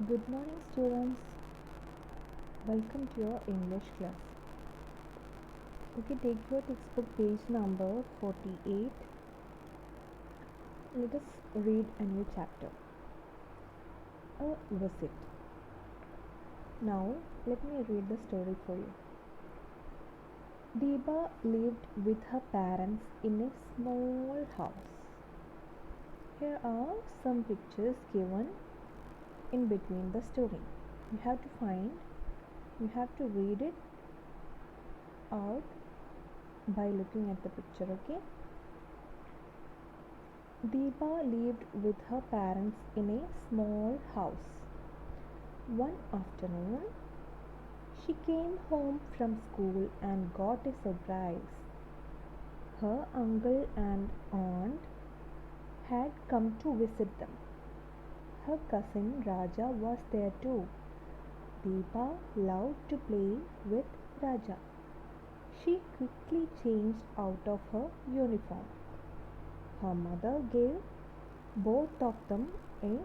Good morning, students. Welcome to your English class. Okay, take your textbook page number 48. Let us read a new chapter. A visit. Now, let me read the story for you. Deepa lived with her parents in a small house. Here are some pictures given in between the story. You have to find, you have to read it out by looking at the picture, okay? Deepa lived with her parents in a small house. One afternoon, she came home from school and got a surprise. Her uncle and aunt had come to visit them. Her cousin Raja was there too. Deepa loved to play with Raja. She quickly changed out of her uniform. Her mother gave both of them a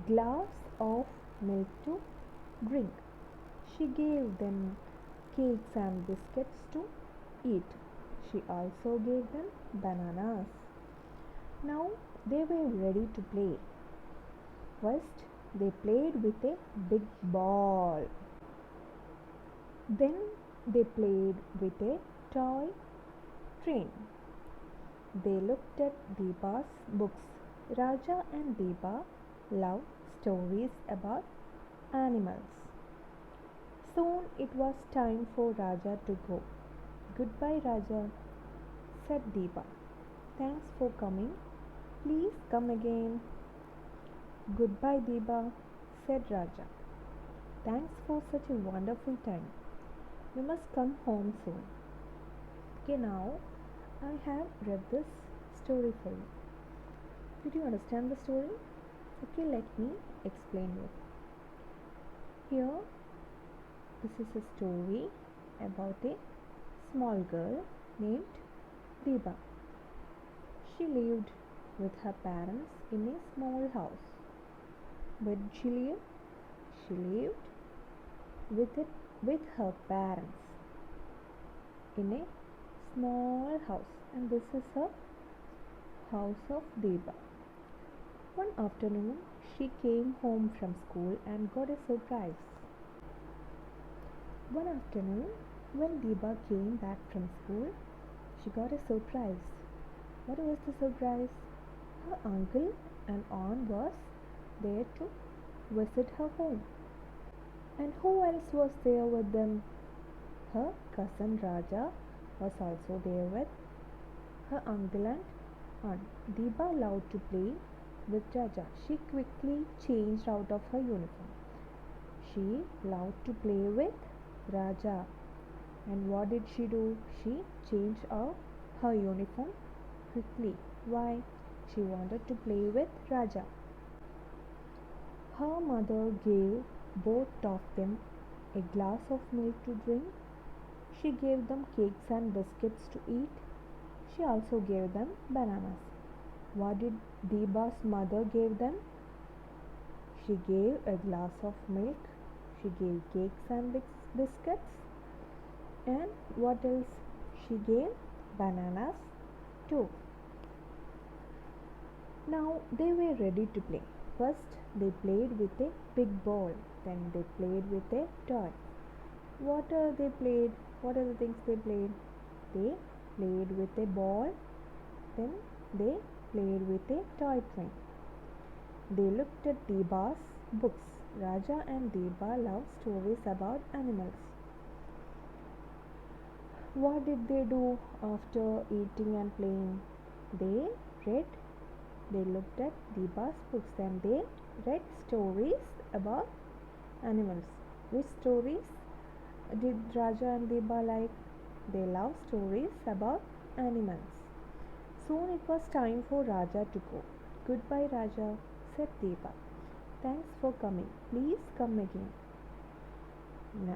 glass of milk to drink. She gave them cakes and biscuits to eat. She also gave them bananas. Now they were ready to play. First, they played with a big ball. Then they played with a toy train. They looked at Deepa's books. Raja and Deepa loved stories about animals. Soon it was time for Raja to go. Goodbye, Raja, said Deepa. Thanks for coming. Please come again. Goodbye, Deepa, said Raja. Thanks for such a wonderful time. You must come home soon. Okay, now I have read this story for you. Did you understand the story? Okay, let me explain you. Here, this is a story about a small girl named Deepa. She lived with her parents in a small house. Where did she live? She lived with her parents in a small house, and this is her house of Deepa. One afternoon, she came home from school and got a surprise. One afternoon, when Deepa came back from school, she got a surprise. What was the surprise? Her uncle and aunt was there to visit her home. And who else was there with them? Her cousin Raja was also there with her uncle and aunt. Deepa loved to play with Raja. She quickly changed out of her uniform. She loved to play with Raja. And what did she do? She changed out her uniform quickly. Why? She wanted to play with Raja. Her mother gave both of them a glass of milk to drink. She gave them cakes and biscuits to eat. She also gave them bananas. What did Deepa's mother give them? She gave a glass of milk. She gave cakes and biscuits. And what else? She gave bananas too. Now they were ready to play. First, they played with a big ball. Then they played with a toy. What are they played? What are the things they played? They played with a ball. Then they played with a toy train. They looked at Deepa's books. Raja and Deepa love stories about animals. What did they do after eating and playing? They read. They looked at Deepa's books and they read stories about animals. Which stories did Raja and Deepa like? They love stories about animals. Soon it was time for Raja to go. Goodbye, Raja, said Deepa. Thanks for coming. Please come again.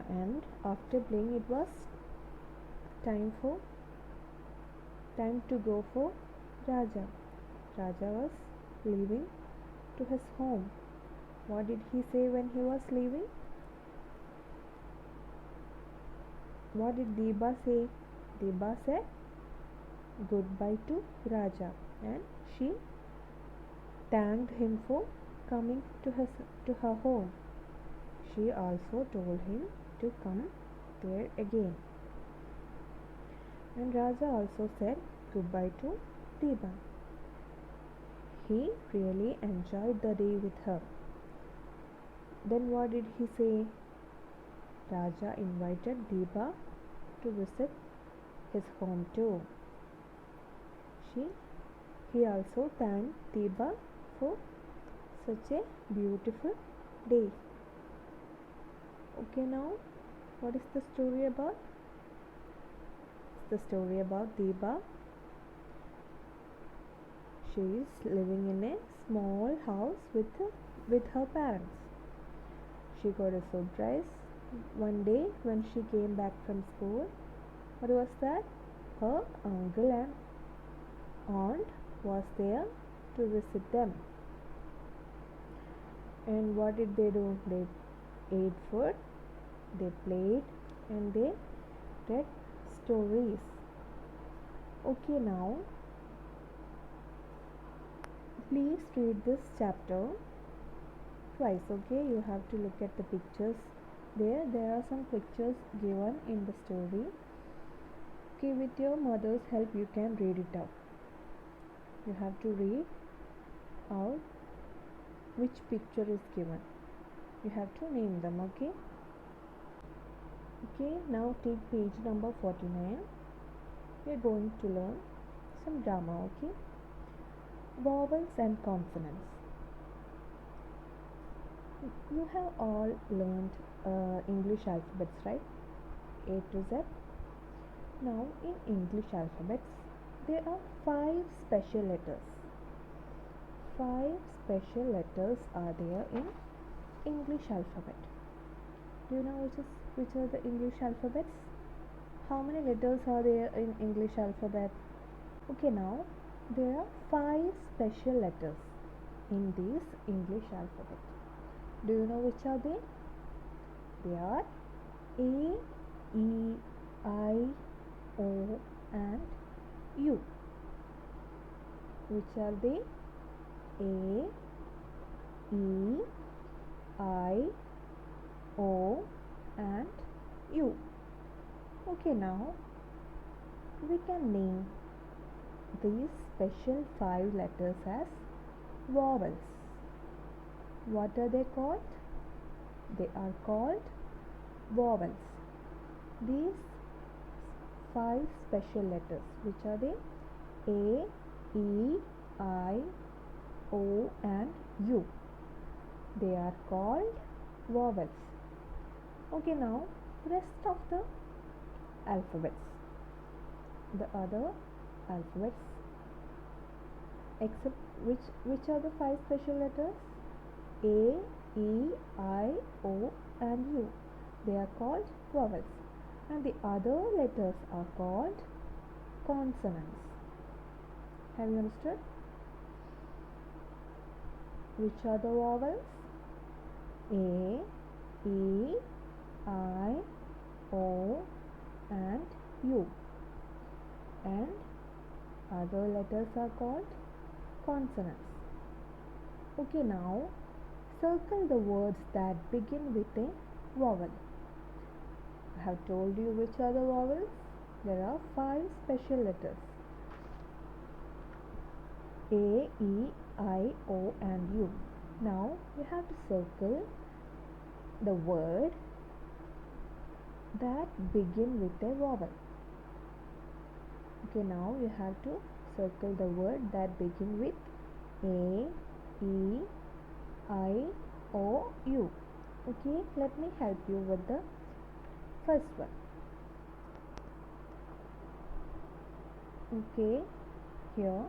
And after playing, it was time to go for Raja. Raja was leaving to his home. What did he say when he was leaving? What did Deba say? Deba said goodbye to Raja, and she thanked him for coming to her home. She also told him to come there again. And Raja also said goodbye to Deba. He really enjoyed the day with her. Then what did he say? Raja invited Deba to visit his home too. He also thanked Deba for such a beautiful day. Okay, now what is the story about? It's the story about Deba. She is living in a small house with her parents. She got a surprise one day when she came back from school. What was that? Her uncle and aunt was there to visit them. And what did they do? They ate food, they played, and they read stories. Okay, now please read this chapter twice. Okay, you have to look at the pictures. There are some pictures given in the story. Okay, with your mother's help you can read it out. You have to read out which picture is given. You have to name them. Okay, now take page number 49. We are going to learn some grammar. Okay, vowels and consonants. You have all learned English alphabets, right? A to Z. Now in English alphabets there are 5 special letters. 5 special letters are there in English alphabet. Do you know which are the English alphabets? How many letters are there in English alphabet? Okay, now there are 5 special letters in this English alphabet. Do you know which are they? They are A, E, I, O and U. Which are they? A, E, I, O and U. Okay, now we can name these special 5 letters as vowels. What are they called? They are called vowels. These 5 special letters, which are they? A, E, I, O and U. They are called vowels. Okay, now rest of the alphabets. The other alphabets, except which are the 5 special letters? A, E, I, O and U. They are called vowels. And the other letters are called consonants. Have you understood? Which are the vowels? A, E, I, O and U. And other letters are called consonants. Okay, now circle the words that begin with a vowel. I have told you which are the vowels. There are 5 special letters. A, E, I, O and U. Now you have to circle the word that begin with a vowel. Okay, now you have to circle the word that begin with A, E, I, O, U. Okay, let me help you with the first one. Okay, here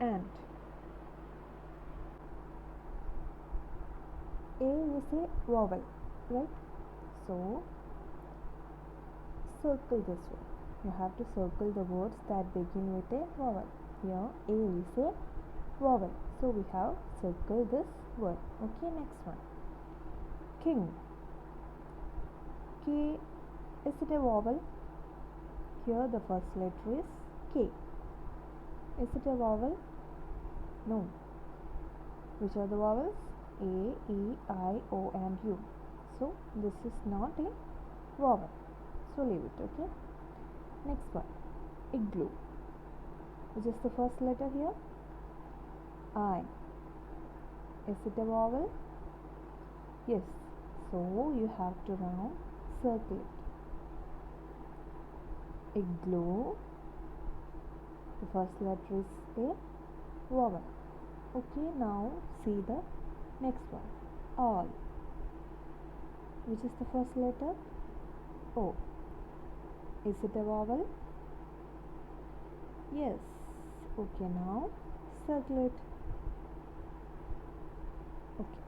ant. A is a vowel, right? So circle this one. You have to circle the words that begin with a vowel. Here A is a vowel. So we have circled this word. Okay, next one. King. K. Is it a vowel? Here the first letter is K. Is it a vowel? No. Which are the vowels? A, E, I, O and U. So this is not a vowel. So leave it, okay? Next one. Igloo. Which is the first letter here? I. Is it a vowel? Yes. So you have to now circle it. Igloo. The first letter is a vowel. Okay, now see the next one. All. Which is the first letter? O. Is it a vowel? Yes. Okay, now circle it. Okay.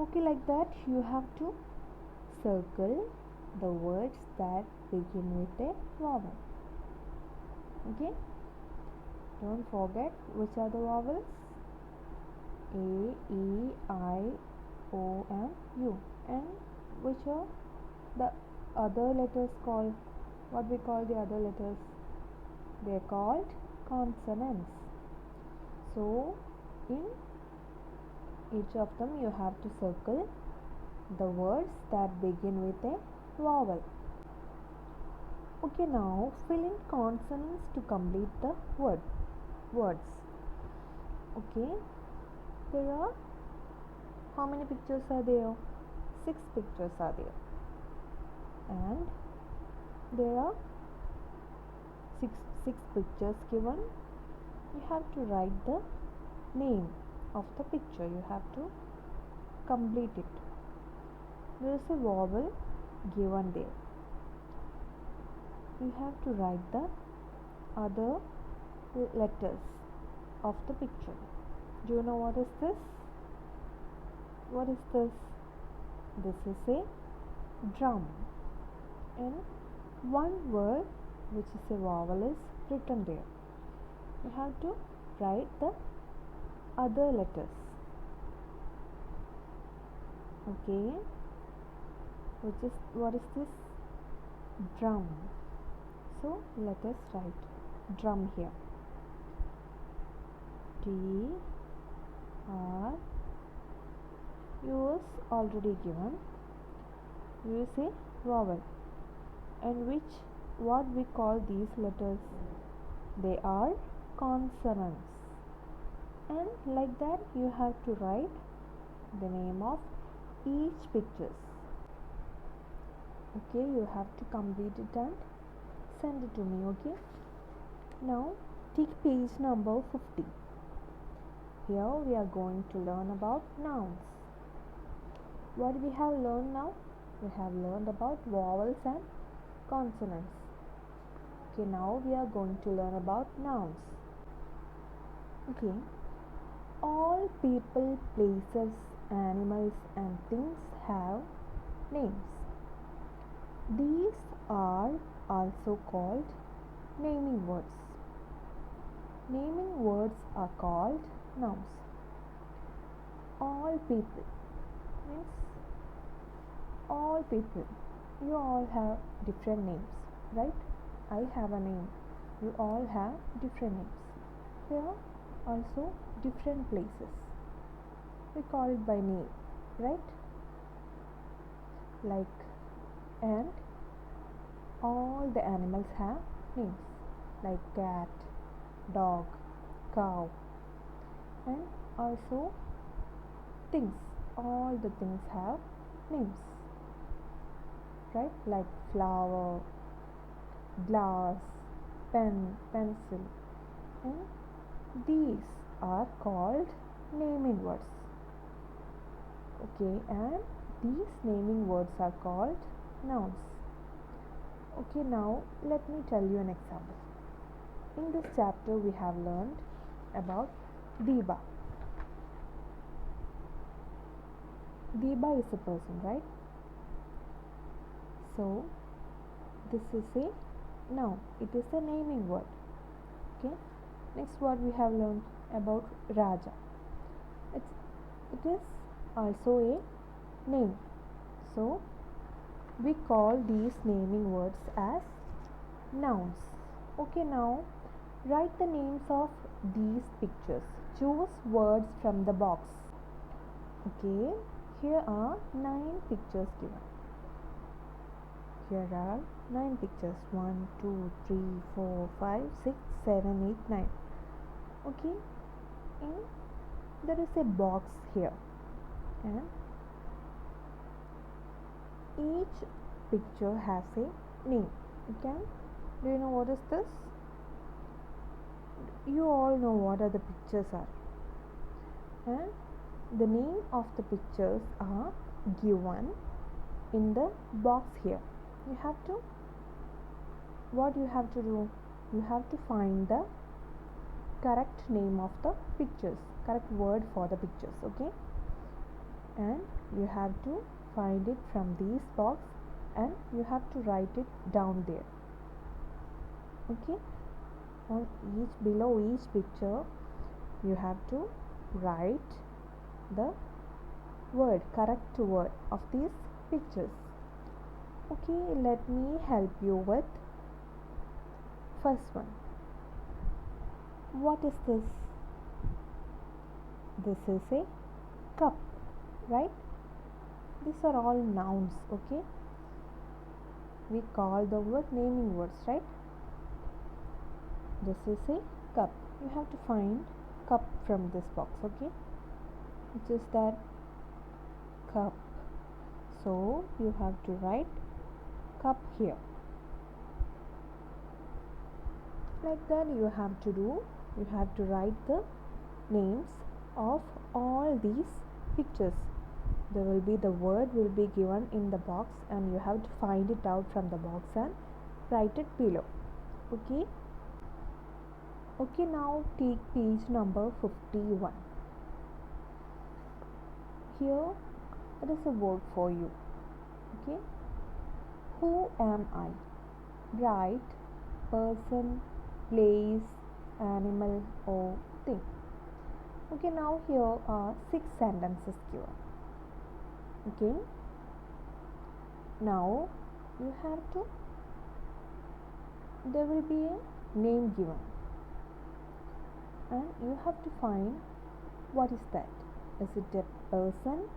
Okay, like that you have to circle the words that begin with a vowel. Okay. Don't forget which are the vowels. A, E, I, O and U. And which are the other letters called? What we call the other letters? They are called consonants. So in each of them you have to circle the words that begin with a vowel. Okay, now fill in consonants to complete the words. Okay, there are how many pictures are there? 6 pictures are there, and there are six pictures given. You have to write the name of the picture. You have to complete it. There is a vowel given there. You have to write the other letters of the picture. Do you know what is this? What is this? This is a drum. And one word which is a vowel is written there. You have to write the other letters. Okay. What is this? Drum. So let us write drum here. D R U is already given. U is a vowel. And what we call these letters? They are consonants. And like that you have to write the name of each pictures. Okay, you have to complete it and send it to me. Okay, now take page number 50. Here we are going to learn about nouns. What we have learned now? We have learned about vowels and consonants. Okay, now we are going to learn about nouns. Okay, all people, places, animals and things have names. These are also called naming words. Naming words are called nouns. All people means all people. You all have different names, right? I have a name. You all have different names. There are also different places. We call it by name, right? And all the animals have names like cat, dog, cow, and also things. All the things have names, right? Like flower, glass, pen, pencil, and these are called naming words. Okay, and these naming words are called nouns. Okay, now let me tell you an example. In this chapter we have learned about Deba. Deba is a person, right? So this is a noun. It is a naming word. Okay. Next, what we have learned about Raja. It is also a name. So we call these naming words as nouns. Okay, now write the names of these pictures. Choose words from the box. Okay, here are 9 pictures given. Here are 9 pictures. 1, 2, 3, 4, 5, 6, 7, 8, 9. Okay, and there is a box here, and each picture has a name. Okay, do you know what is this? You all know what are the pictures are, and the name of the pictures are given in the box here. You have to, what you have to do, you have to find the correct name of the pictures, correct word for the pictures. Okay, and you have to find it from this box, and you have to write it down there. Okay, on each, below each picture you have to write the word, correct word of these pictures. Okay, let me help you with first one. What is this? This is a cup, right? These are all nouns. Okay, we call the word naming words, right? This is a cup. You have to find cup from this box. Okay, which is that cup? So you have to write cup here. Like that you have to do. You have to write the names of all these pictures. There will be, the word will be given in the box, and you have to find it out from the box and write it below. Okay, okay, now take page number 51. Here there is a word for you. Okay, who am I? Write person, place, animal or thing. Okay, now here are 6 sentences given. Okay, now you have to, there will be a name given, and you have to find what is that. Is it a person,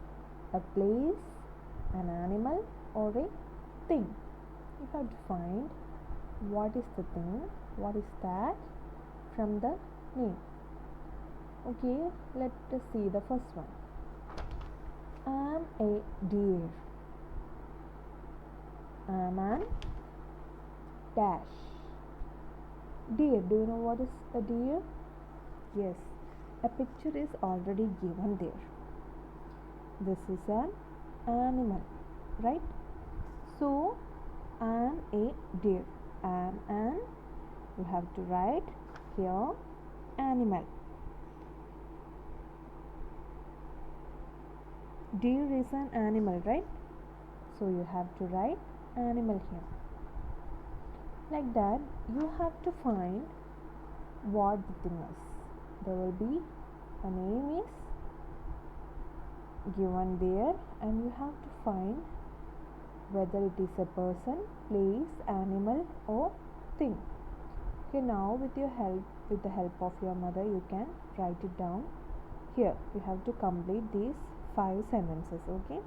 a place, an animal or a thing? You have to find what is the thing, what is that from the name. Okay, let us see the first one. I am a deer. I am an dash. Deer, do you know what is a deer? Yes, a picture is already given there. This is an animal, right? So I am a deer. I am an, you have to write here animal. Deer is an animal, right? So you have to write animal here. Like that you have to find what the thing is. There will be a name is given there, and you have to find whether it is a person, place, animal or thing. Okay, now with your help, with the help of your mother, you can write it down here. You have to complete these 5 sentences. Okay,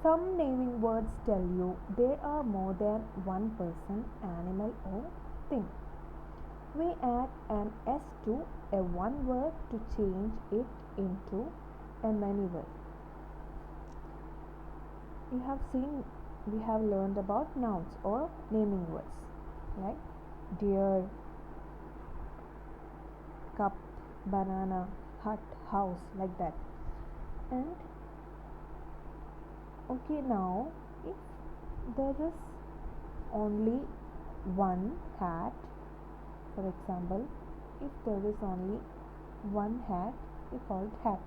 some naming words tell you there are more than one person, animal or thing. We add an s to a one word to change it into a many word. You have seen, we have learned about nouns or naming words like deer, cup, banana, hut, house, like that. And okay, now if there is only one hat, for example, if there is only one hat, we call it hat.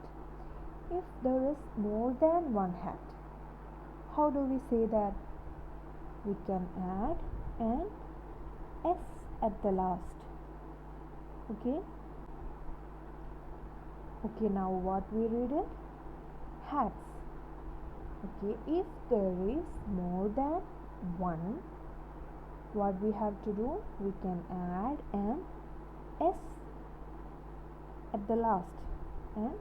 If there is more than one hat, how do we say that? We can add an s at the last. Okay, Okay, now what we read it? Hats. Okay, if there is more than one, what we have to do? We can add an S at the last. And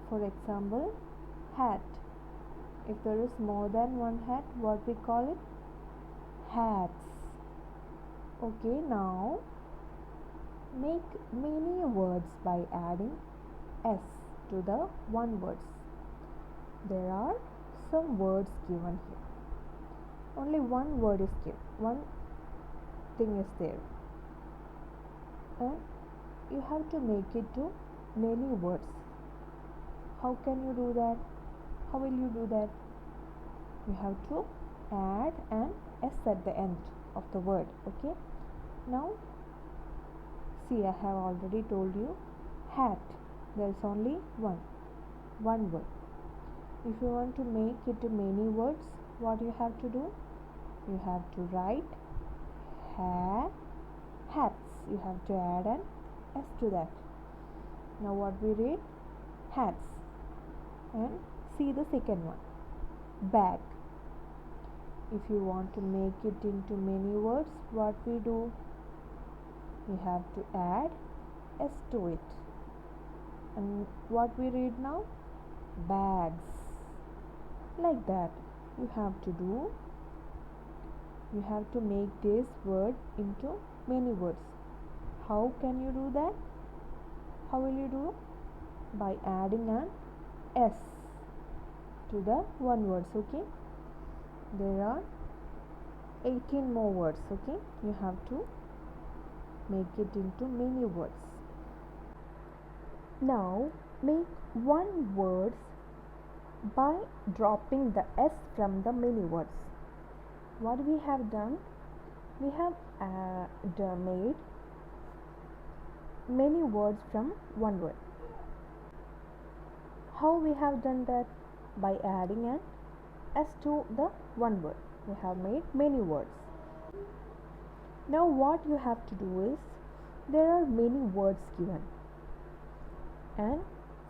for example, hat. If there is more than one hat, what we call it? Hats. Okay, now make many words by adding S to the one words. There are some words given here. Only one word is given. One thing is there. And you have to make it to many words. How can you do that? How will you do that? You have to add an S at the end of the word. Okay. Now see, I have already told you hat. There is only one word. If you want to make it to many words, what you have to do? You have to write hats. You have to add an S to that. Now what we read? Hats. And see the second one, bag. If you want to make it into many words, what we do? We have to add S to it. And what we read now? Bags. Like that you have to do. You have to make this word into many words. How can you do that? How will you do? By adding an S to the one words. Okay, there are 18 more words. Okay, you have to make it into many words. Now make one word by dropping the S from the many words. What we have done? We have made many words from one word. How we have done that? By adding an S to the one word. We have made many words. Now what you have to do is, there are many words given, and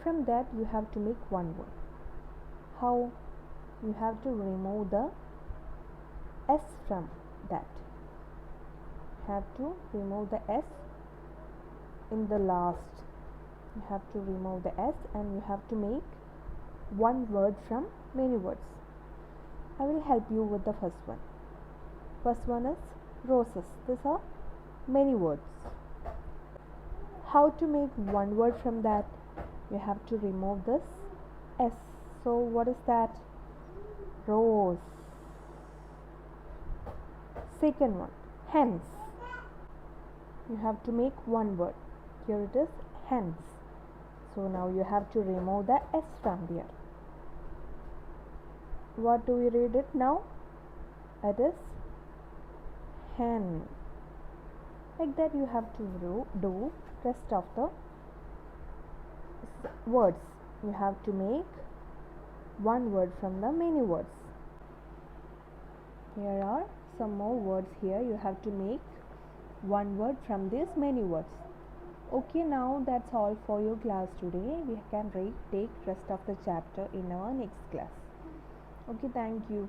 from that you have to make one word. How? You have to remove the S from that. You have to remove the S in the last. You have to remove the S and you have to make one word from many words. I will help you with the first one. First one is roses. These are many words. How to make one word from that? You have to remove this S. So what is that? Rose. Second one, hens. You have to make one word. Here it is, hens. So now you have to remove the S from there. What do we read it now? It is hen. Like that you have to do rest of the words. You have to make one word from the many words. Here are some more words here. You have to make one word from these many words. Okay, now that's all for your class today. We can take rest of the chapter in our next class. Okay, thank you.